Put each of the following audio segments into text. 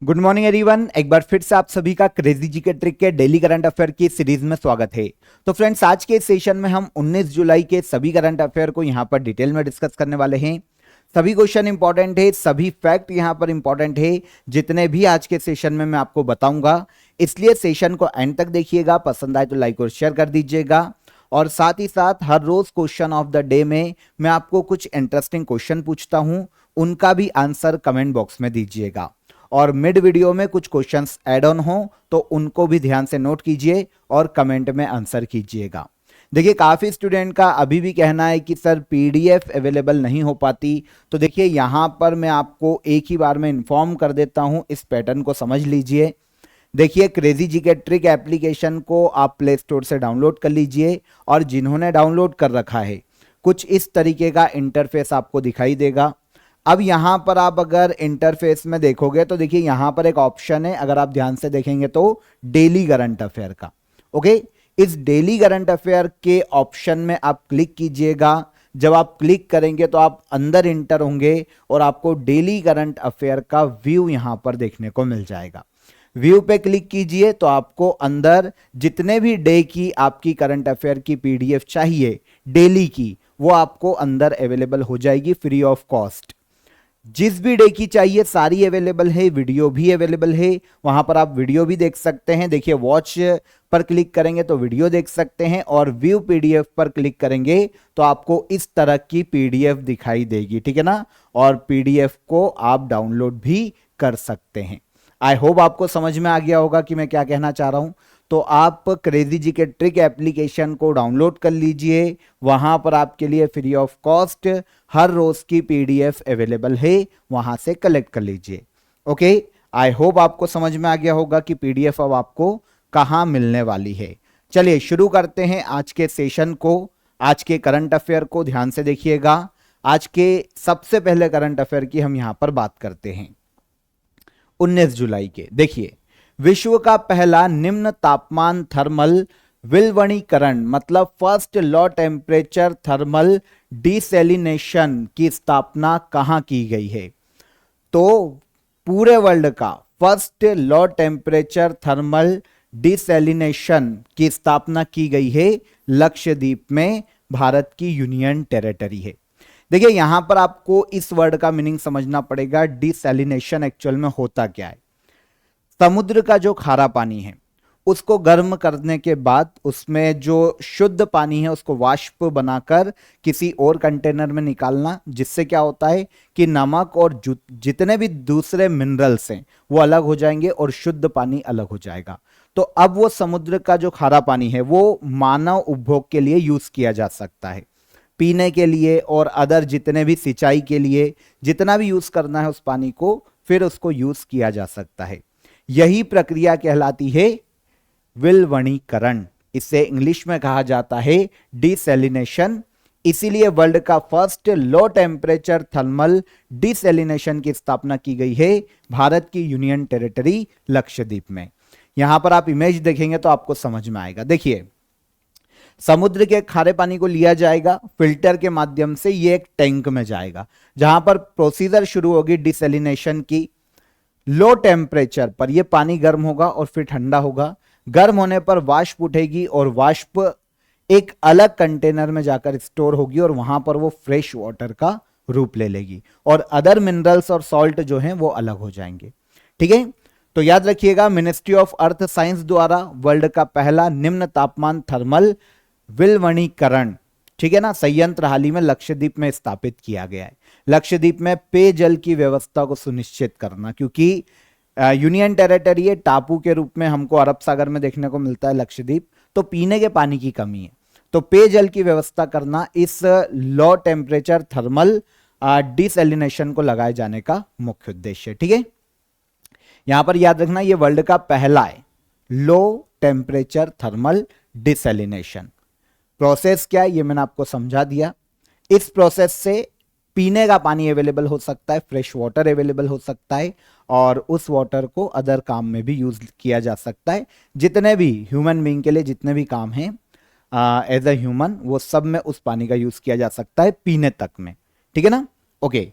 Good morning everyone. एक बार फिर से आप सभी का क्रेजी जी के ट्रिक के डेली करंट अफेयर की सीरीज में स्वागत है। तो फ्रेंड्स, आज के सेशन में हम 19 जुलाई के सभी करंट अफेयर को यहां पर डिटेल में डिस्कस करने वाले हैं। सभी क्वेश्चन इंपॉर्टेंट है, सभी फैक्ट यहां पर इंपॉर्टेंट है, जितने भी आज के सेशन में मैं आपको बताऊंगा। इसलिए सेशन को एंड तक देखिएगा। पसंद आए तो लाइक और शेयर कर दीजिएगा। और साथ ही साथ हर रोज क्वेश्चन ऑफ द डे में मैं आपको कुछ इंटरेस्टिंग क्वेश्चन पूछता हूं, उनका भी आंसर कमेंट बॉक्स में दीजिएगा। और मिड वीडियो में कुछ क्वेश्चंस ऐड ऑन हो तो उनको भी ध्यान से नोट कीजिए और कमेंट में आंसर कीजिएगा। देखिए, काफी स्टूडेंट का अभी भी कहना है कि सर पीडीएफ अवेलेबल नहीं हो पाती। तो देखिए, यहां पर मैं आपको एक ही बार में इन्फॉर्म कर देता हूं, इस पैटर्न को समझ लीजिए। देखिए, क्रेजी जी के ट्रिक एप्लीकेशन को आप प्ले स्टोर से डाउनलोड कर लीजिए और जिन्होंने डाउनलोड कर रखा है, कुछ इस तरीके का इंटरफेस आपको दिखाई देगा। अब यहां पर आप अगर इंटरफेस में देखोगे तो देखिए, यहां पर एक ऑप्शन है, अगर आप ध्यान से देखेंगे तो डेली करंट अफेयर का। ओके, इस डेली करंट अफेयर के ऑप्शन में आप क्लिक कीजिएगा। जब आप क्लिक करेंगे तो आप अंदर इंटर होंगे और आपको डेली करंट अफेयर का व्यू यहां पर देखने को मिल जाएगा। व्यू पे क्लिक कीजिए तो आपको अंदर जितने भी डे की आपकी करंट अफेयर की पीडीएफ चाहिए डेली की, वो आपको अंदर अवेलेबल हो जाएगी फ्री ऑफ कॉस्ट। जिस भी डे की चाहिए सारी अवेलेबल है, वीडियो भी अवेलेबल है। वहां पर आप वीडियो भी देख सकते हैं। देखिए, वॉच पर क्लिक करेंगे तो वीडियो देख सकते हैं और व्यू पीडीएफ पर क्लिक करेंगे तो आपको इस तरह की पीडीएफ दिखाई देगी, ठीक है ना। और पीडीएफ को आप डाउनलोड भी कर सकते हैं। आई होप आपको समझ में आ गया होगा कि मैं क्या कहना चाह रहा हूं। तो आप क्रेजी जी के ट्रिक एप्लीकेशन को डाउनलोड कर लीजिए। वहां पर आपके लिए फ्री ऑफ कॉस्ट हर रोज की पीडीएफ अवेलेबल है, वहां से कलेक्ट कर लीजिए। ओके, आई होप आपको समझ में आ गया होगा कि पीडीएफ अब आपको कहां मिलने वाली है। चलिए शुरू करते हैं आज के सेशन को। आज के करंट अफेयर को ध्यान से देखिएगा। आज के सबसे पहले करंट अफेयर की हम यहां पर बात करते हैं 19 जुलाई के। देखिए, विश्व का पहला निम्न तापमान थर्मल विलवणीकरण मतलब first low temperature thermal desalination की स्थापना कहां की गई है? तो पूरे वर्ल्ड का first low temperature thermal desalination की स्थापना की गई है लक्षद्वीप में, भारत की यूनियन टेरिटरी है। देखिए, यहां पर आपको इस वर्ड का मीनिंग समझना पड़ेगा। डिसैलिनेशन एक्चुअल में होता क्या है? समुद्र का जो खारा पानी है उसको गर्म करने के बाद उसमें जो शुद्ध पानी है उसको वाष्प बनाकर किसी और कंटेनर में निकालना, जिससे क्या होता है कि नमक और जितने भी दूसरे मिनरल्स हैं वो अलग हो जाएंगे और शुद्ध पानी अलग हो जाएगा। तो अब वो समुद्र का जो खारा पानी है वो मानव उपभोग के लिए यूज किया जा सकता है, पीने के लिए और अदर जितने भी सिंचाई के लिए जितना भी यूज करना है उस पानी को, फिर उसको यूज किया जा सकता है। यही प्रक्रिया कहलाती है विलवणीकरण। इसे इंग्लिश में कहा जाता है डिसैलिनेशन। इसीलिए वर्ल्ड का first low temperature thermal desalination की स्थापना की गई है भारत की यूनियन टेरिटरी लक्षद्वीप में। यहां पर आप इमेज देखेंगे तो आपको समझ में आएगा। देखिए, समुद्र के खारे पानी को लिया जाएगा फिल्टर के माध्यम से, ये एक टैंक में जाएगा जहां पर प्रोसीजर शुरू होगी डिसैलिनेशन की। लो टेम्परेचर पर यह पानी गर्म होगा और फिर ठंडा होगा। गर्म होने पर वाष्प उठेगी और वाष्प एक अलग कंटेनर में जाकर स्टोर होगी और वहां पर वो फ्रेश वाटर का रूप ले लेगी और अदर मिनरल्स और सॉल्ट जो हैं वो अलग हो जाएंगे। ठीक है, तो याद रखिएगा, मिनिस्ट्री ऑफ अर्थ साइंस द्वारा वर्ल्ड का पहला निम्न तापमान थर्मल विलवणीकरण, ठीक है ना, संयंत्र हाल ही में लक्षद्वीप में स्थापित किया गया है। लक्षद्वीप में पेयजल की व्यवस्था को सुनिश्चित करना, क्योंकि यूनियन टेरिटरी है, टापू के रूप में हमको अरब सागर में देखने को मिलता है लक्षद्वीप, तो पीने के पानी की कमी है। तो पेयजल की व्यवस्था करना इस लो टेम्परेचर थर्मल डिसैलिनेशन को लगाए जाने का मुख्य उद्देश्य है। ठीक है, यहां पर याद रखना ये वर्ल्ड का पहला है low temperature thermal desalination. Process क्या है ये मैंने आपको समझा दिया। इस प्रोसेस से पीने का पानी अवेलेबल हो सकता है, फ्रेश वाटर अवेलेबल हो सकता है और उस वाटर को अदर काम में भी यूज किया जा सकता है। जितने भी ह्यूमन बीइंग के लिए जितने भी काम हैं एज अ ह्यूमन, वो सब में उस पानी का यूज किया जा सकता है पीने तक में। ठीक है ना। ओके,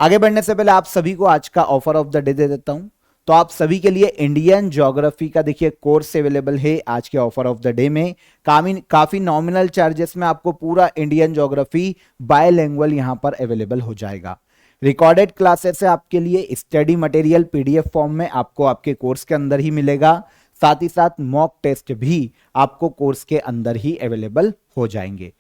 आगे बढ़ने से पहले आप सभी को आज का offer of the day they देता हूं। तो आप सभी के लिए इंडियन ज्योग्राफी का देखिए कोर्स अवेलेबल है आज के ऑफर ऑफ द डे में। काफी नॉमिनल चार्जेस में आपको पूरा इंडियन ज्योग्राफी बायलैंग्वेज यहां पर अवेलेबल हो जाएगा। रिकॉर्डेड क्लासेस है आपके लिए, स्टडी मटेरियल पीडीएफ फॉर्म में आपको आपके कोर्स के अंदर ही मिलेगा, साथ ही साथ मॉक टेस्ट भी आपको कोर्स के अंदर ही अवेलेबल हो जाएंगे।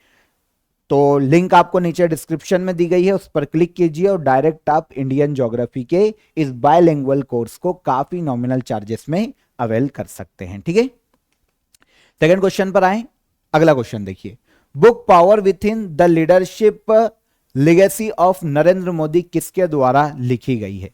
तो लिंक आपको नीचे डिस्क्रिप्शन में दी गई है, उस पर क्लिक कीजिए और डायरेक्ट आप इंडियन ज्योग्राफी के इस बायलैंग्वेज कोर्स को काफी नॉमिनल चार्जेस में अवेल कर सकते हैं। ठीक है, सेकंड क्वेश्चन पर आए। अगला क्वेश्चन देखिए, book power with in the leadership legacy of Narendra Modi किसके द्वारा लिखी गई है?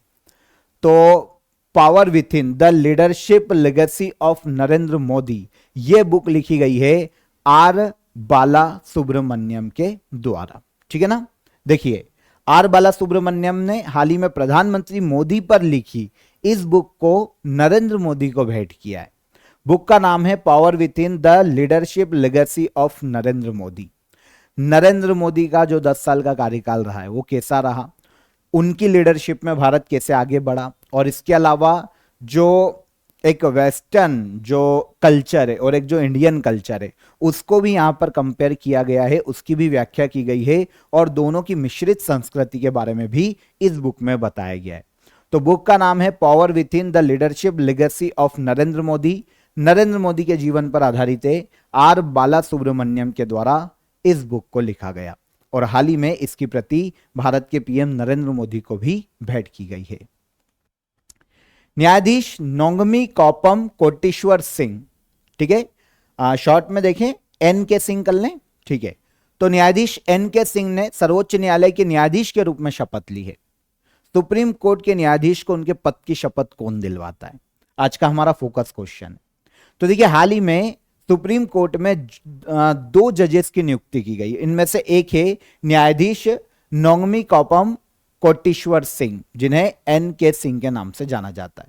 तो power with in the leadership legacy of Narendra Modi, यह बुक लिखी गई है आर बाला सुब्रमण्यम के द्वारा। ठीक है ना, देखिए आर बाला सुब्रमण्यम ने हाल ही में प्रधानमंत्री मोदी पर लिखी इस बुक को नरेंद्र मोदी को भेंट किया है। बुक का नाम है power with in the leadership legacy of Narendra Modi. Narendra Modi का जो 10 साल का कार्यकाल रहा है वो कैसा रहा, उनकी लीडरशिप में भारत कैसे आगे बढ़ा, और इसके अलावा जो एक वेस्टर्न जो कल्चर है और एक जो इंडियन कल्चर है उसको भी यहां पर कंपेयर किया गया है, उसकी भी व्याख्या की गई है, और दोनों की मिश्रित संस्कृति के बारे में भी इस बुक में बताया गया है। तो बुक का नाम है power with in the leadership legacy of Narendra Modi. Narendra Modi के जीवन पर आधारित है, आर बाला सुब्रमण्यम के द्वारा इस बुक को लिखा गया, और हाल ही में इसकी प्रति भारत के पीएम नरेंद्र मोदी को भी भेंट की गई है। न्यायाधीश नोंगमी कॉपम कोटेश्वर सिंह, ठीक है, शॉर्ट में देखें एन के सिंह कर लें, ठीक है। तो न्यायाधीश एन के सिंह ने सर्वोच्च न्यायालय के न्यायाधीश के रूप में शपथ ली है। सुप्रीम कोर्ट के न्यायाधीश को उनके पद की शपथ कौन दिलवाता है, आज का हमारा फोकस क्वेश्चन है। तो देखिए हाल ही में सुप्रीम कोर्ट में 2 जजेस की नियुक्ति की गई, इनमें से एक है न्यायाधीश नोंगमी कॉपम कोटेश्वर सिंह, जिन्हें एन के सिंह के नाम से जाना जाता है।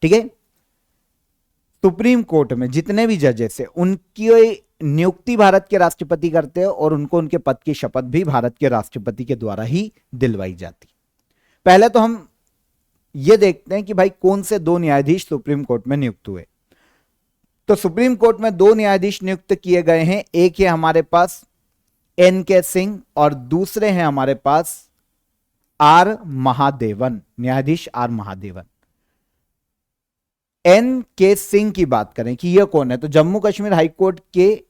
ठीक है, सुप्रीम कोर्ट में जितने भी जजेस हैं उनकी नियुक्ति भारत के राष्ट्रपति करते हैं, और उनको उनके पद की शपथ भी भारत के राष्ट्रपति के द्वारा ही दिलवाई जाती। पहले तो हम यह देखते हैं कि भाई कौन से 2 न्यायाधीश सुप्रीम कोर्ट में नियुक्त हुए। तो सुप्रीम कोर्ट में 2 न्यायाधीश नियुक्त किए गए हैं, एक है हमारे पास एन के सिंह और दूसरे हैं हमारे पास आर महादेवन, न्यायाधीश आर महादेवन। एन के सिंह की बात करें कि यह कौन है, तो जम्मू कश्मीर हाईकोर्ट के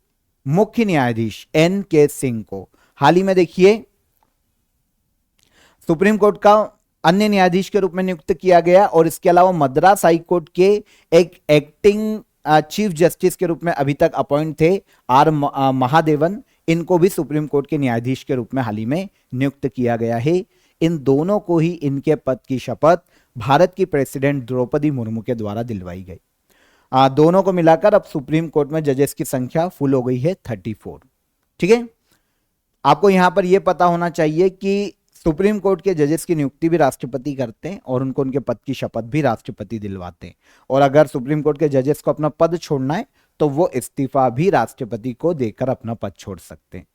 मुख्य न्यायाधीश एन के सिंह को हाल ही में देखिए सुप्रीम कोर्ट का अन्य न्यायाधीश के रूप में नियुक्त किया गया, और इसके अलावा मद्रास हाईकोर्ट के एक एक्टिंग चीफ जस्टिस के रूप में अभी तक अपॉइंट थे आर महादेवन, इनको भी सुप्रीम कोर्ट के न्यायाधीश के रूप में हाल ही में नियुक्त किया गया है। इन दोनों को ही इनके पद की शपथ भारत की प्रेसिडेंट द्रौपदी मुर्मू के द्वारा दिलवाई गई। दोनों को मिलाकर अब सुप्रीम कोर्ट में जजेस की संख्या फुल हो गई है 34। ठीक है, आपको यहां पर यह पता होना चाहिए कि सुप्रीम कोर्ट के जजेस की नियुक्ति भी राष्ट्रपति करते हैं, और उनको उनके पद की शपथ भी राष्ट्रपति दिलवाते हैं, और अगर सुप्रीम कोर्ट के जजेस को अपना पद छोड़ना है तो वो इस्तीफा भी राष्ट्रपति को देकर अपना पद छोड़ सकते हैं।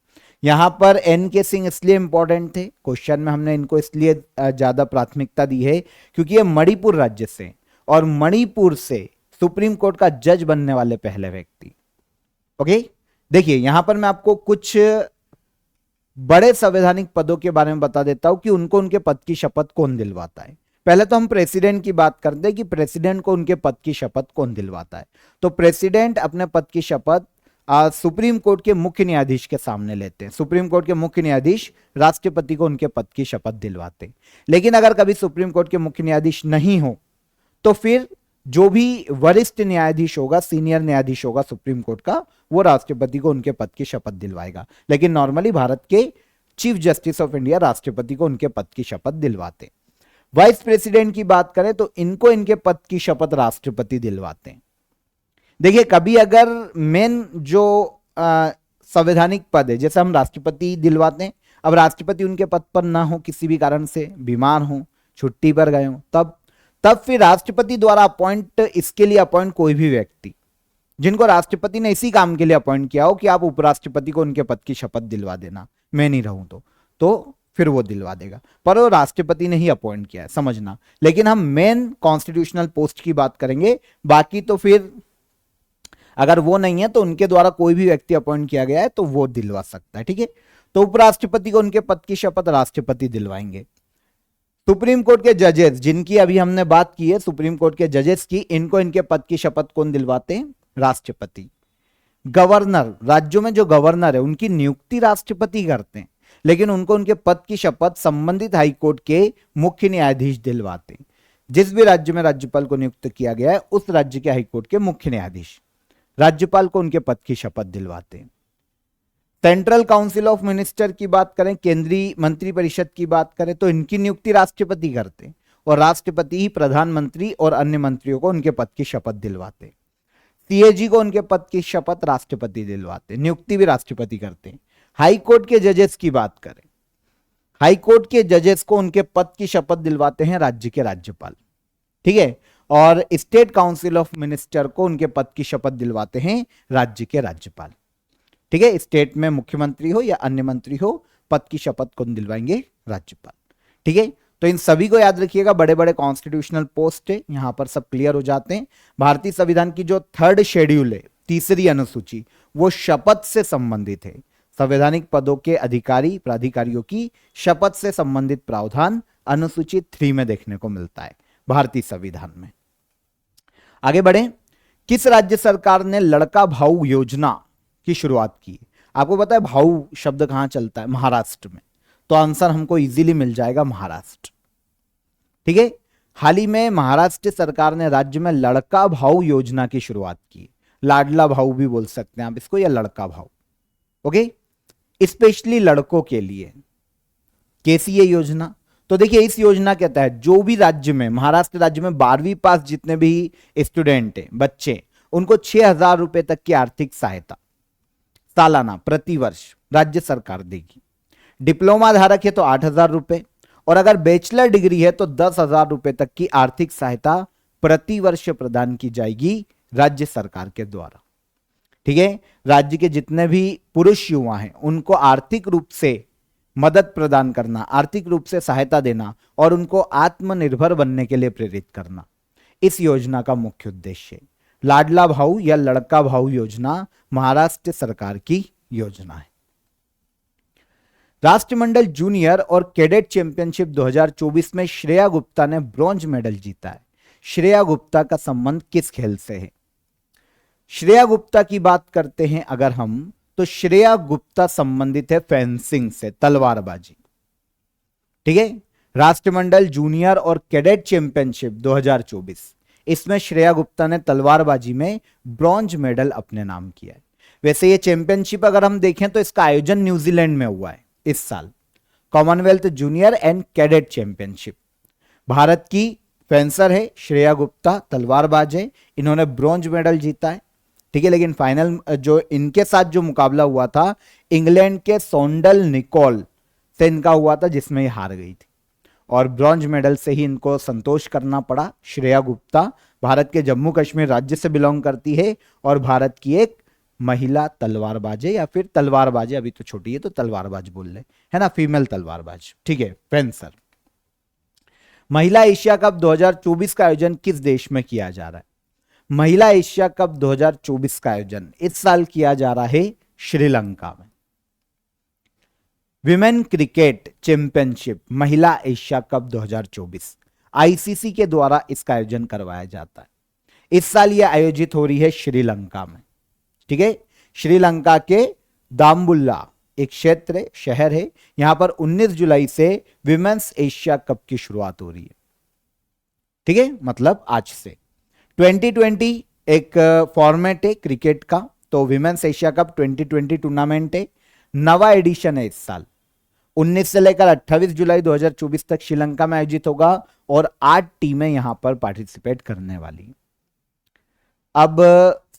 यहां पर एन के सिंह इसलिए इंपॉर्टेंट थे, क्वेश्चन में हमने इनको इसलिए ज्यादा प्राथमिकता दी है क्योंकि ये मणिपुर राज्य से, और मणिपुर से सुप्रीम कोर्ट का जज बनने वाले पहले व्यक्ति। ओके, देखिए यहां पर मैं आपको कुछ बड़े संवैधानिक पदों के बारे में बता देता हूं कि उनको उनके पद की शपथ कौन दिलवाता है। पहले तो हम प्रेसिडेंट की बात करते हैं कि प्रेसिडेंट को उनके पद की शपथ कौन दिलवाता है। तो प्रेसिडेंट अपने पद की शपथ सुप्रीम कोर्ट के मुख्य न्यायाधीश के सामने लेते हैं। सुप्रीम कोर्ट के मुख्य न्यायाधीश राष्ट्रपति को उनके पद की शपथ दिलवाते हैं। लेकिन अगर कभी सुप्रीम कोर्ट के मुख्य न्यायाधीश नहीं हो तो फिर जो भी वरिष्ठ न्यायाधीश होगा, सीनियर न्यायाधीश होगा सुप्रीम कोर्ट का, वो राष्ट्रपति को उनके पद की शपथ दिलवाएगा। लेकिन नॉर्मली भारत के चीफ जस्टिस ऑफ इंडिया राष्ट्रपति को उनके पद की शपथ दिलवाते। वाइस प्रेसिडेंट की बात करें तो इनको इनके पद की शपथ राष्ट्रपति दिलवाते हैं। देखिए कभी अगर मेन जो संवैधानिक पद है, जैसे हम राष्ट्रपति दिलवाते हैं, अब राष्ट्रपति उनके पद पर ना हो, किसी भी कारण से बीमार हो, छुट्टी पर गए हो, तब फिर राष्ट्रपति द्वारा अपॉइंट, इसके लिए अपॉइंट कोई भी व्यक्ति जिनको राष्ट्रपति ने इसी काम के लिए अपॉइंट किया हो कि आप उपराष्ट्रपति को उनके पद की शपथ दिलवा देना, मैं नहीं रहूं तो फिर वो दिलवा देगा, पर वो राष्ट्रपति ने ही अपॉइंट किया है, समझना। लेकिन हम मेन कॉन्स्टिट्यूशनल पोस्ट की बात करेंगे, बाकी तो फिर अगर वो नहीं है तो उनके द्वारा कोई भी व्यक्ति अपॉइंट किया गया है तो वो दिलवा सकता है, ठीक है। तो उपराष्ट्रपति को उनके पद की शपथ राष्ट्रपति दिलवाएंगे। सुप्रीम कोर्ट के जजेस, जिनकी अभी हमने बात की है, सुप्रीम कोर्ट के जजेस की, इनको इनके पद की शपथ कौन दिलवाते हैं? राष्ट्रपति। गवर्नर, राज्यों में जो गवर्नर है उनकी नियुक्ति राष्ट्रपति करते हैं, लेकिन उनको उनके पद की शपथ संबंधित हाईकोर्ट के मुख्य न्यायाधीश दिलवाते हैं। जिस भी राज्य में राज्यपाल को नियुक्त किया गया है उस राज्य के हाईकोर्ट के मुख्य न्यायाधीश राज्यपाल को उनके पद की शपथ दिलवाते हैं। सेंट्रल काउंसिल ऑफ मिनिस्टर की बात करें, केंद्रीय मंत्रिपरिषद की बात करें, तो इनकी नियुक्ति राष्ट्रपति करते हैं और राष्ट्रपति ही प्रधानमंत्री और अन्य मंत्रियों को उनके पद की शपथ दिलवाते हैं। सीएजी को उनके पद की शपथ राष्ट्रपति दिलवाते हैं, नियुक्ति भी राष्ट्रपति करते हैं। हाई कोर्ट के जजेस की बात करें, हाई कोर्ट के जजेस को उनके पद की शपथ दिलवाते हैं राज्य के राज्यपाल, ठीक है। और स्टेट काउंसिल ऑफ मिनिस्टर को उनके पद की शपथ दिलवाते हैं राज्य के राज्यपाल, ठीक है। स्टेट में मुख्यमंत्री हो या अन्य मंत्री हो, पद की शपथ कौन दिलवाएंगे? राज्यपाल, ठीक है। तो इन सभी को याद रखिएगा, बड़े बड़े कॉन्स्टिट्यूशनल पोस्ट है, यहां पर सब क्लियर हो जाते हैं। भारतीय संविधान की जो 3rd शेड्यूल है, तीसरी अनुसूची, वो शपथ से संबंधित है। संवैधानिक पदों के अधिकारी प्राधिकारियों की शपथ से संबंधित प्रावधान अनुसूची 3 में देखने को मिलता है भारतीय संविधान में। आगे बढ़े, किस राज्य सरकार ने लड़का भाऊ योजना की शुरुआत की? आपको पता है भाऊ शब्द कहां चलता है? महाराष्ट्र में। तो आंसर हमको इजीली मिल जाएगा महाराष्ट्र, ठीक है। हाल ही में महाराष्ट्र सरकार ने राज्य में लड़का भाऊ योजना की शुरुआत की। लाडला भाऊ भी बोल सकते हैं आप इसको, या लड़का भाऊ, ओके। स्पेशली लड़कों के लिए। कैसी ये योजना? तो देखिए, इस योजना के तहत जो भी राज्य में, महाराष्ट्र राज्य में 12वीं पास जितने भी स्टूडेंट हैं, बच्चे, उनको 6,000 रुपए तक की आर्थिक सहायता सालाना प्रति वर्ष राज्य सरकार देगी। डिप्लोमा धारक है तो 8,000 रुपए, और अगर बैचलर डिग्री है तो 10,000 रुपए तक की आर्थिक सहायता प्रति वर्ष प्रदान की जाएगी राज्य सरकार के द्वारा, ठीक है। राज्य के जितने भी पुरुष युवा हैं उनको आर्थिक रूप से मदद प्रदान करना, आर्थिक रूप से सहायता देना और उनको आत्मनिर्भर बनने के लिए प्रेरित करना, इस योजना का मुख्य उद्देश्य है। लाडला भाऊ या लड़का भाऊ योजना महाराष्ट्र सरकार की योजना है। राष्ट्रमंडल जूनियर और कैडेट चैंपियनशिप 2024 में श्रेया गुप्ता ने ब्रॉन्ज मेडल जीता है। श्रेया गुप्ता का संबंध किस खेल से है? श्रेया गुप्ता की बात करते हैं अगर हम, तो श्रेया गुप्ता संबंधित है फेंसिंग से, तलवारबाजी, ठीक है। राष्ट्रमंडल जूनियर और कैडेट चैंपियनशिप 2024, इसमें श्रेया गुप्ता ने तलवारबाजी में ब्रॉन्ज मेडल अपने नाम किया है। वैसे ये चैंपियनशिप अगर हम देखें तो इसका आयोजन न्यूजीलैंड में हुआ है इस साल, Commonwealth junior and cadet championship. Bharat की फेंसर है श्रेया गुप्ता, तलवारबाज है, इन्होंने ब्रॉन्ज मेडल जीता है, ठीक है। लेकिन फाइनल जो इनके साथ जो मुकाबला हुआ था इंग्लैंड के सोंडल निकोल से इनका हुआ था, जिसमें ये हार गई थी और ब्रॉन्ज मेडल से ही इनको संतोष करना पड़ा। श्रेया गुप्ता भारत के जम्मू कश्मीर राज्य से बिलोंग करती है और भारत की एक महिला तलवारबाज है, या फिर तलवारबाज, अभी तो छोटी है तो तलवारबाज बोल ले, है ना, फीमेल तलवारबाज, ठीक है, फेंसर। महिला एशिया कप 2024 का आयोजन किस देश में किया जा रहा है? महिला एशिया कप 2024 का आयोजन इस साल किया जा रहा है श्रीलंका में। विमेन क्रिकेट चैंपियनशिप महिला एशिया कप 2024 आईसीसी के द्वारा इसका आयोजन करवाया जाता है। इस साल यह आयोजित हो रही है श्रीलंका में, ठीक है। श्रीलंका के दाम्बुल्ला एक क्षेत्र है, शहर है, यहां पर 19 जुलाई से विमेन्स एशिया कप की शुरुआत हो रही है, ठीक है, मतलब आज से। 2020 एक फॉर्मेट है क्रिकेट का, तो विमेन्स एशिया कप 2020 टूर्नामेंट है, नवा एडिशन है इस साल। 19 से लेकर 28 जुलाई 2024 तक श्रीलंका में आयोजित होगा और 8 टीमें यहां पर पार्टिसिपेट करने वाली। अब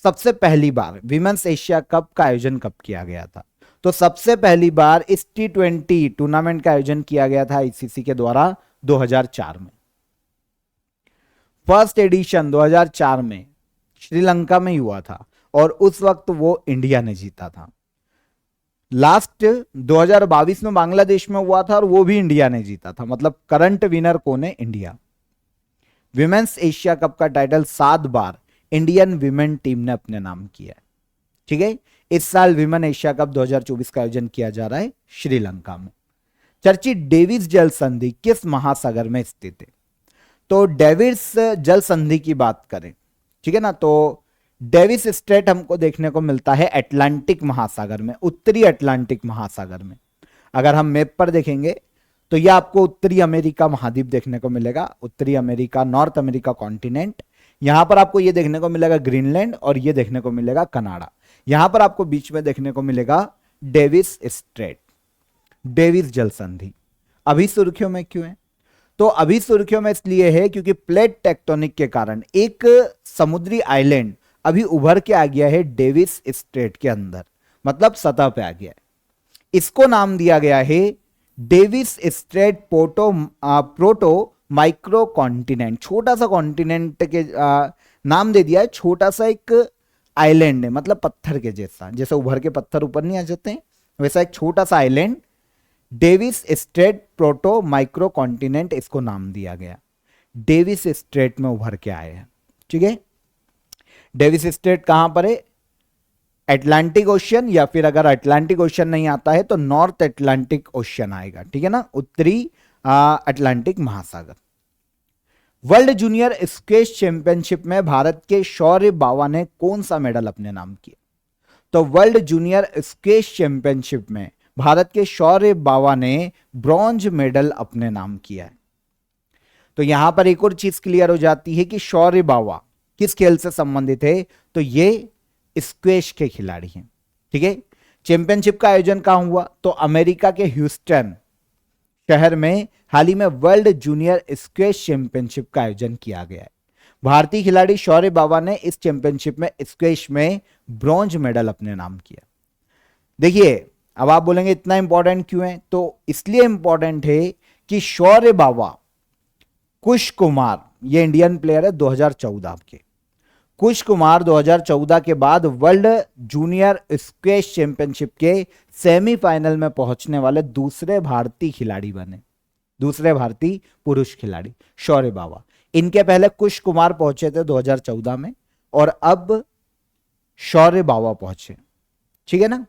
सबसे पहली बार विमेन्स एशिया कप का आयोजन कब किया गया था? तो सबसे पहली बार इस T20 टूर्नामेंट का आयोजन किया गया था आईसीसी के द्वारा 2004 में। फर्स्ट एडिशन 2004 में श्रीलंका में ही हुआ था और उस वक्त वो इंडिया ने जीता था। लास्ट 2022 में बांग्लादेश में हुआ था और वो भी इंडिया ने जीता था, मतलब करंट विनर कौन है? इंडिया। विमेंस एशिया कप का टाइटल 7 बार इंडियन विमेन टीम ने अपने नाम किया है। ठीक है, इस साल विमेन एशिया कप 2024 का आयोजन किया जा रहा है श्रीलंका में। चर्चित डेविस जल संधि किस महासागर में स्थित है? तो डेविस जल संधि की बात करें, ठीक है ना, तो डेविस स्ट्रेट हमको देखने को मिलता है अटलांटिक महासागर में, उत्तरी अटलांटिक महासागर में। अगर हम मैप पर देखेंगे तो यह आपको उत्तरी अमेरिका महाद्वीप देखने को मिलेगा, उत्तरी अमेरिका, नॉर्थ अमेरिका कॉन्टिनेंट। यहां पर आपको यह देखने को मिलेगा ग्रीनलैंड और यह देखने को मिलेगा कनाडा। यहां पर आपको बीच में देखने को मिलेगा डेविस स्ट्रेट, डेविस जल संधि। अभी सुर्खियों में क्यों है? तो अभी सुर्खियों में इसलिए है क्योंकि प्लेट टेक्टोनिक के कारण एक समुद्री आइलैंड अभी उभर के आ गया है डेविस स्ट्रेट के अंदर, मतलब सतह पे आ गया है। इसको नाम दिया गया है Davis Strait proto micro continent. छोटा सा कॉन्टिनेंट के नाम दे दिया है, छोटा सा एक आइलैंड है, मतलब पत्थर के जैसा, जैसे उभर के पत्थर ऊपर नहीं आ जाते हैं, वैसा एक छोटा सा island Davis Strait proto micro continent, इसको नाम दिया गया। डेविस स्ट्रेट में उभर के आए हैं। ठीक है, डेविस स्ट्रेट कहां पर है? अटलांटिक ओशियन, या फिर अगर अटलांटिक ओशियन नहीं आता है तो नॉर्थ अटलांटिक ओशियन आएगा। ठीक है ना, उत्तरी अटलांटिक महासागर। वर्ल्ड जूनियर स्क्वैश चैंपियनशिप में भारत के शौर्य बावा ने कौन सा मेडल अपने नाम किया? तो वर्ल्ड जूनियर स्क्वैश चैंपियनशिप में भारत के शौर्य बावा ने ब्रॉन्ज मेडल अपने नाम किया है। तो यहां पर एक और चीज क्लियर हो जाती है कि शौर्य बावा किस खेल से संबंधित है, तो ये स्क्वैश के खिलाड़ी हैं। ठीक है, चैंपियनशिप का आयोजन कहां हुआ? तो अमेरिका के ह्यूस्टन शहर में हाल ही में वर्ल्ड जूनियर स्क्वैश चैंपियनशिप का आयोजन किया गया है। भारतीय खिलाड़ी शौर्य बावा ने इस चैंपियनशिप में स्क्वैश में ब्रॉन्ज मेडल अपने नाम किया। देखिए, अब आप बोलेंगे इतना इंपॉर्टेंट क्यों है? तो इसलिए इंपॉर्टेंट है कि शौर्य बावा, कुश कुमार, ये इंडियन प्लेयर है 2014 के। कुश कुमार 2014 के बाद वर्ल्ड जूनियर स्क्वैश चैंपियनशिप के सेमीफाइनल में पहुंचने वाले दूसरे भारतीय खिलाड़ी बने, दूसरे भारतीय पुरुष खिलाड़ी शौर्य बावा। इनके पहले कुश कुमार पहुंचे थे 2014 में, और अब शौर्य बावा पहुंचे। ठीक है ना,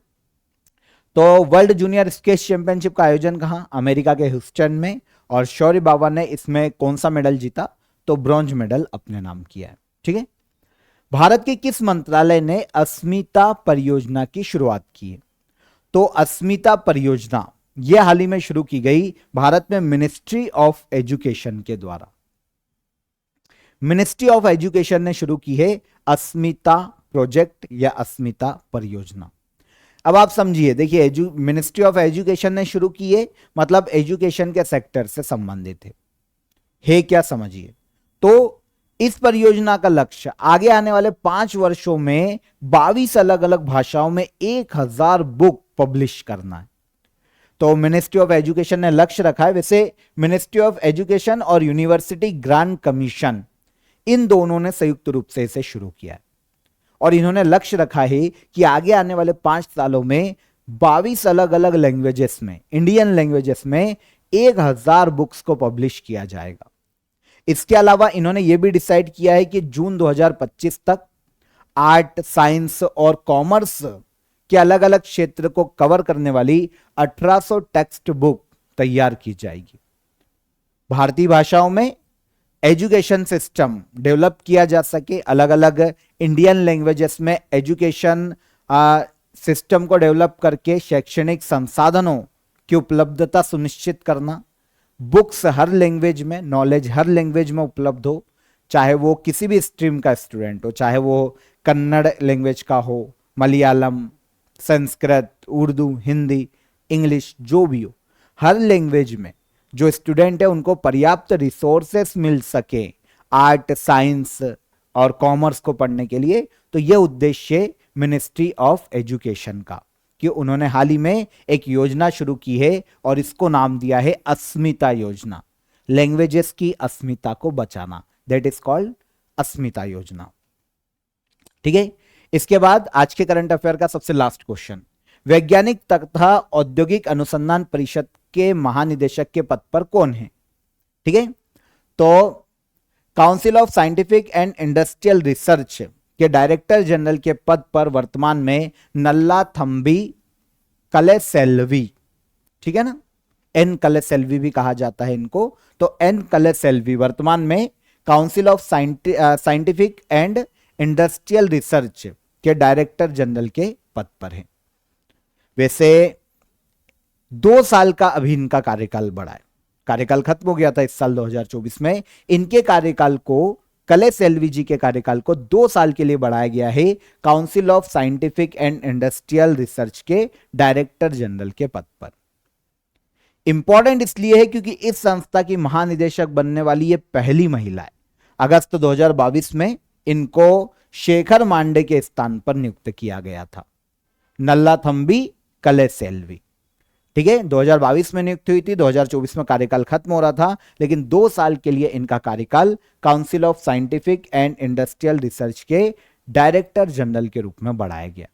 तो वर्ल्ड जूनियर स्क्वैश चैंपियनशिप का आयोजन कहां? अमेरिका के ह्यूस्टन में, और शौर्य बावा ने इसमें कौन सा मेडल जीता? तो ब्रॉन्ज मेडल अपने नाम किया है। ठीक है, भारत के किस मंत्रालय ने अस्मिता परियोजना की शुरुआत की है? तो अस्मिता परियोजना यह हाल ही में शुरू की गई भारत में मिनिस्ट्री ऑफ एजुकेशन के द्वारा। मिनिस्ट्री ऑफ एजुकेशन ने शुरू की है अस्मिता प्रोजेक्ट या अस्मिता परियोजना। अब आप समझिए, देखिए, मिनिस्ट्री ऑफ एजुकेशन ने शुरू की है, मतलब एजुकेशन के सेक्टर से संबंधित है क्या? समझिए, तो इस परियोजना का लक्ष्य आगे आने वाले 5 वर्षों में 22 अलग अलग भाषाओं में 1000 बुक पब्लिश करना है। तो मिनिस्ट्री ऑफ एजुकेशन ने लक्ष्य रखा है। वैसे मिनिस्ट्री ऑफ एजुकेशन और यूनिवर्सिटी ग्रांट कमीशन, इन दोनों ने संयुक्त रूप से इसे शुरू किया है, और इन्होंने लक्ष्य रखा है कि आगे आने वाले 5 सालों में 22 अलग अलग लैंग्वेजेस में, इंडियन लैंग्वेजेस में 1000 बुक्स को पब्लिश किया जाएगा। इसके अलावा इन्होंने यह भी डिसाइड किया है कि जून 2025 तक आर्ट, साइंस और कॉमर्स के अलग अलग क्षेत्र को कवर करने वाली 1800 टेक्स्ट बुक तैयार की जाएगी। भारतीय भाषाओं में एजुकेशन सिस्टम डेवलप किया जा सके, अलग अलग इंडियन लैंग्वेजेस में एजुकेशन सिस्टम को डेवलप करके शैक्षणिक संसाधनों की उपलब्धता सुनिश्चित करना, बुक्स हर लैंग्वेज में, नॉलेज हर लैंग्वेज में उपलब्ध हो, चाहे वो किसी भी स्ट्रीम का स्टूडेंट हो, चाहे वो कन्नड़ लैंग्वेज का हो, मलयालम, संस्कृत, उर्दू, हिंदी, इंग्लिश, जो भी हो, हर लैंग्वेज में जो स्टूडेंट है उनको पर्याप्त रिसोर्सेस मिल सके आर्ट, साइंस और कॉमर्स को पढ़ने के लिए। तो यह उद्देश्य मिनिस्ट्री ऑफ एजुकेशन का, कि उन्होंने हाल ही में एक योजना शुरू की है और इसको नाम दिया है अस्मिता योजना, लैंग्वेजेस की अस्मिता को बचाना, दैट इज कॉल्ड अस्मिता योजना। ठीक है, इसके बाद आज के करंट अफेयर का सबसे लास्ट क्वेश्चन, वैज्ञानिक तथा औद्योगिक अनुसंधान परिषद के महानिदेशक के पद पर कौन है? ठीक है, तो council of scientific and industrial research के डायरेक्टर जनरल के पद पर वर्तमान में नल्लाथंबी कलेसेल्वी, ठीक है ना, एन कलेसेल्वी भी कहा जाता है इनको, तो एन कलेसेल्वी वर्तमान में council of scientific and industrial research के डायरेक्टर जनरल के पद पर है। वैसे 2 साल का अभी इनका कार्यकाल बढ़ा है, कार्यकाल खत्म हो गया था इस साल 2024 में, इनके कार्यकाल को, कलेसेल्वी जी के कार्यकाल को 2 साल के लिए बढ़ाया गया है council of scientific and industrial research के डायरेक्टर जनरल के पद पर। इंपॉर्टेंट इसलिए है क्योंकि इस संस्था की महानिदेशक बनने वाली ये पहली महिला है। अगस्त 2022 में इनको शेखर मांडे के स्थान पर नियुक्त किया गया था, नल्लाथंबी कलेसेल्वी, ठीक है, 2022 में नियुक्त हुई थी, 2024 में कार्यकाल खत्म हो रहा था, लेकिन 2 साल के लिए इनका कार्यकाल council of scientific and industrial research के डायरेक्टर जनरल के रूप में बढ़ाया गया।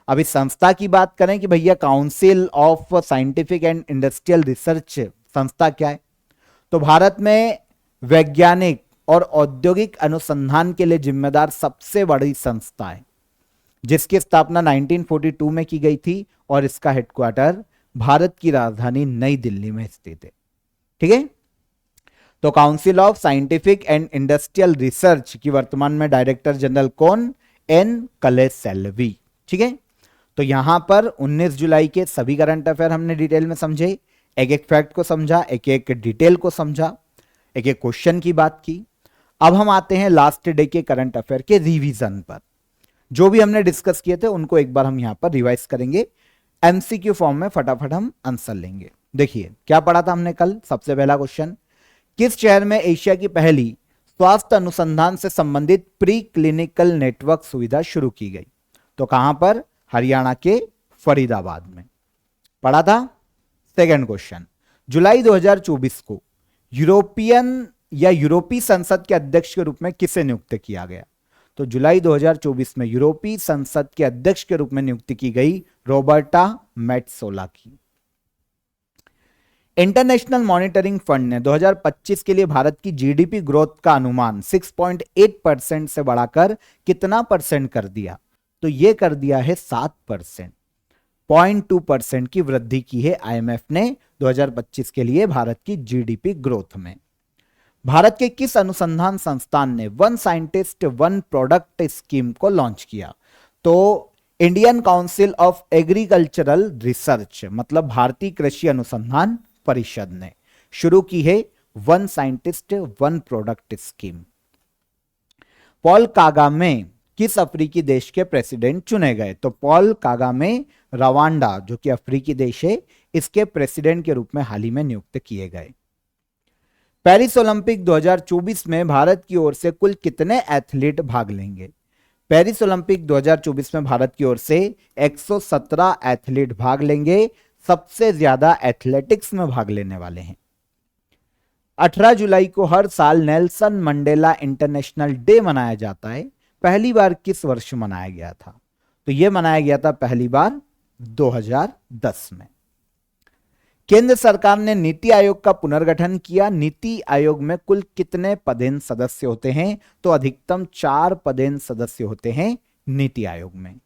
अब इस संस्था की बात करें कि भैया council of scientific and industrial research संस्था क्या है, तो भारत में वैज्ञानिक और औद्योगिक अनुसंधान के लिए जिम्मेदार सबसे बड़ी संस्था है, जिसकी स्थापना 1942 में की गई थी और इसका हेडक्वार्टर भारत की राजधानी नई दिल्ली में स्थित है। ठीक है, तो council of scientific and industrial research की वर्तमान में डायरेक्टर जनरल कौन? एन कलेसेल्वी। ठीक है, तो यहां पर 19 जुलाई के सभी करंट अफेयर हमने डिटेल में समझे, एक एक फैक्ट को समझा, एक एक डिटेल को समझा, एक एक क्वेश्चन की बात की। अब हम आते हैं लास्ट डे के करंट अफेयर के रिवीजन पर। जो भी हमने डिस्कस किए थे उनको एक बार हम यहां पर रिवाइज करेंगे, एमसीक्यू फॉर्म में फटाफट हम आंसर लेंगे। देखिए क्या पढ़ा था हमने कल। सबसे पहला क्वेश्चन, किस शहर में एशिया की पहली स्वास्थ्य अनुसंधान से संबंधित प्री क्लिनिकल नेटवर्क सुविधा शुरू की गई? तो कहां पर? हरियाणा के फरीदाबाद में पढ़ा था। सेकंड क्वेश्चन, जुलाई 2024 को यूरोपीय संसद के अध्यक्ष के रूप में किसे नियुक्त किया गया? तो जुलाई 2024 में यूरोपीय संसद के अध्यक्ष के रूप में नियुक्ति की गई रॉबर्टा मेट्सोला की। इंटरनेशनल मॉनिटरिंग फंड ने 2025 के लिए भारत की जीडीपी ग्रोथ का अनुमान 6.8% से बढ़ाकर कितना परसेंट कर दिया? तो यह कर दिया है 7%, 0.2% की वृद्धि की है आईएमएफ ने 2025 के लिए भारत की जीडीपी ग्रोथ में। भारत के किस अनुसंधान संस्थान ने one scientist one product scheme को लॉन्च किया? तो Indian council of agricultural research, मतलब भारतीय कृषि अनुसंधान परिषद ने शुरू की है one scientist one product scheme. Paul Kagame किस अफ्रीकी देश के प्रेसिडेंट चुने गए? तो पॉल कागामे रवांडा, जो कि अफ्रीकी देश है, इसके प्रेसिडेंट के रूप में हाल ही में नियुक्त किए गए। पेरिस ओलंपिक 2024 में भारत की ओर से कुल कितने एथलीट भाग लेंगे? पेरिस ओलंपिक 2024 में भारत की ओर से 117 एथलीट भाग लेंगे। सबसे ज्यादा एथलेटिक्स में भाग लेने वाले हैं। 18 जुलाई को हर साल नेल्सन मंडेला इंटरनेशनल डे मनाया जाता है। पहली बार किस वर्ष मनाया गया था? तो यह मनाया गया था पहली बार 2010 में। केंद्र सरकार ने नीति आयोग का पुनर्गठन किया। नीति आयोग में कुल कितने पदेन सदस्य होते हैं? तो अधिकतम 4 पदेन सदस्य होते हैं नीति आयोग में।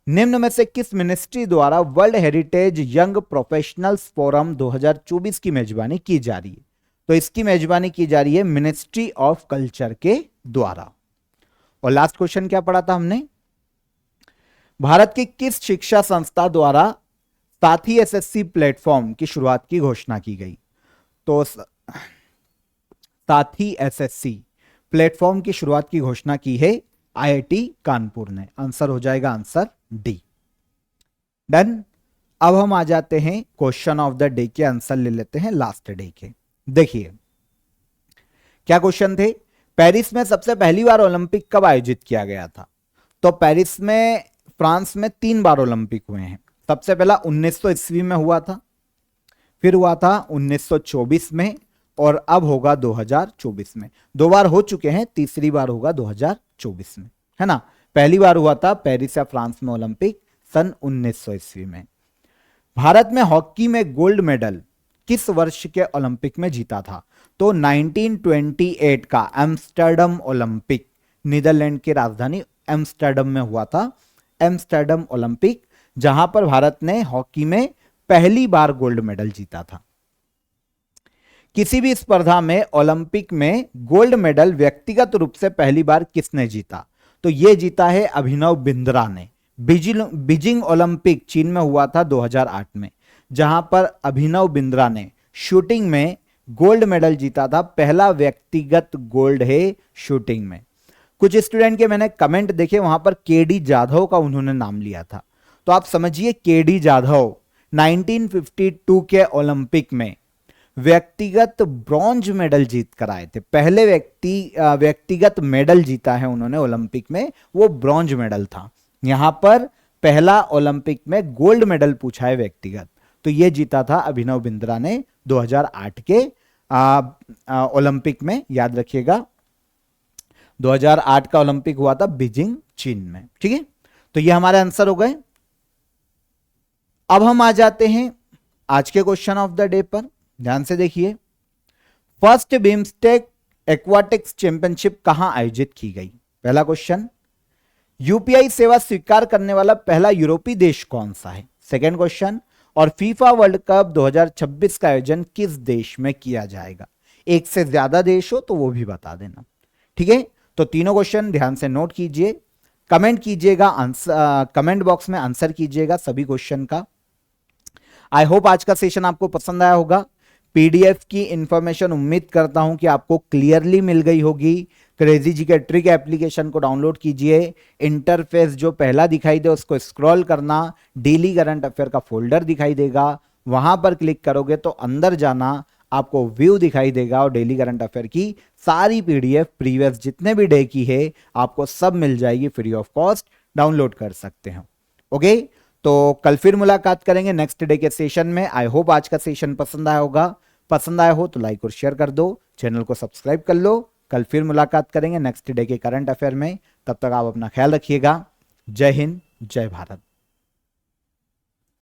निम्न में से किस मिनिस्ट्री द्वारा world heritage young professionals forum 2024 की मेजबानी की जा रही है? तो इसकी मेजबानी की जा रही है मिनिस्ट्री ऑफ कल्चर के द्वारा। और लास्ट क्वेश्चन क्या पढ़ा था हमने? भारत की किस शिक्षा संस्था द्वारा साथी एसएससी प्लेटफॉर्म की शुरुआत की घोषणा की गई? तो साथी एसएससी प्लेटफॉर्म की शुरुआत की घोषणा की है आईआईटी कानपुर ने। आंसर हो जाएगा आंसर डी। डन। अब हम आ जाते हैं क्वेश्चन ऑफ द डे के आंसर ले लेते हैं लास्ट डे के। देखिए क्या क्वेश्चन थे। पेरिस में सबसे पहली बार ओलंपिक कब आयोजित किया गया था? तो पेरिस में फ्रांस में 3 बार ओलंपिक हुए हैं। सबसे पहला 1900 ईस्वी में हुआ था, फिर हुआ था 1924 में, और अब होगा 2024 में। 2 बार हो चुके हैं, तीसरी बार होगा 2024 में, है ना। पहली बार हुआ था पेरिस या फ्रांस में ओलंपिक, सन 1900 ईस्वी में। भारत में हॉकी में गोल्ड मेडल किस वर्ष के ओलंपिक में जीता था? तो 1928 का एम्स्टर्डम ओलंपिक, नीदरलैंड की राजधानी एम्स्टर्डम में हुआ था एम्स्टर्डम ओलंपिक, जहां पर भारत ने हॉकी में पहली बार गोल्ड मेडल जीता था। किसी भी स्पर्धा में ओलंपिक में गोल्ड मेडल व्यक्तिगत रूप से पहली बार किसने जीता? तो यह जीता है अभिनव बिंद्रा ने। बीजिंग ओलंपिक चीन में हुआ था 2008 में, जहां पर अभिनव बिंद्रा ने शूटिंग में गोल्ड मेडल जीता था। पहला व्यक्तिगत गोल्ड है शूटिंग में। कुछ स्टूडेंट के मैंने कमेंट देखे, वहां पर केडी जाधव का उन्होंने नाम लिया था। तो आप समझिए केडी जाधव 1952 के ओलंपिक में व्यक्तिगत ब्रॉन्ज मेडल जीत कर आए थे। पहले व्यक्तिगत मेडल जीता है उन्होंने ओलंपिक में, वो ब्रॉन्ज मेडल था। यहां पर पहला ओलंपिक में गोल्ड मेडल पूछा है व्यक्तिगत, तो यह जीता था अभिनव बिंद्रा ने 2008 के ओलंपिक में। याद रखिएगा 2008 का ओलंपिक हुआ था बीजिंग चीन में। ठीक है, तो ये हमारे आंसर हो गए। अब हम आ जाते हैं आज के क्वेश्चन ऑफ द डे पर। ध्यान से देखिए, फर्स्ट बिम्स्टेक एक्वाटिक्स चैंपियनशिप कहां आयोजित की गई? पहला क्वेश्चन, यूपीआई सेवा स्वीकार करने वाला पहला यूरोपीय देश कौन सा है? सेकंड क्वेश्चन, और फीफा वर्ल्ड कप 2026 का आयोजन किस देश में किया जाएगा? एक से ज्यादा देश हो तो वो भी बता देना। ठीक है, तो तीनों क्वेश्चन ध्यान से नोट कीजिए, कमेंट कीजिएगा, कमेंट बॉक्स में आंसर कीजिएगा सभी क्वेश्चन का। आई होप आज का सेशन आपको पसंद आया होगा। पीडीएफ की इंफॉर्मेशन उम्मीद करता हूं कि आपको क्लियरली मिल गई होगी। क्रेजी जीके ट्रिक एप्लीकेशन को डाउनलोड कीजिए। इंटरफेस जो पहला दिखाई दे उसको स्क्रॉल करना, डेली करंट अफेयर का फोल्डर दिखाई देगा, वहां पर क्लिक करोगे तो अंदर जाना, आपको व्यू दिखाई देगा और डेली करंट अफेयर की सारी पीडीएफ प्रीवियस जितने भी डे की है आपको सब मिल जाएगी, फ्री ऑफ कॉस्ट डाउनलोड कर सकते हैं। ओके, तो कल फिर मुलाकात करेंगे नेक्स्ट डे के सेशन में। आई होप आज का सेशन पसंद आया होगा। पसंद आया हो तो लाइक और शेयर कर दो, चैनल को सब्सक्राइब कर लो। कल फिर मुलाकात करेंगे नेक्स्ट डे के करंट अफेयर में। तब तक आप अपना ख्याल रखिएगा। जय हिंद, जय भारत।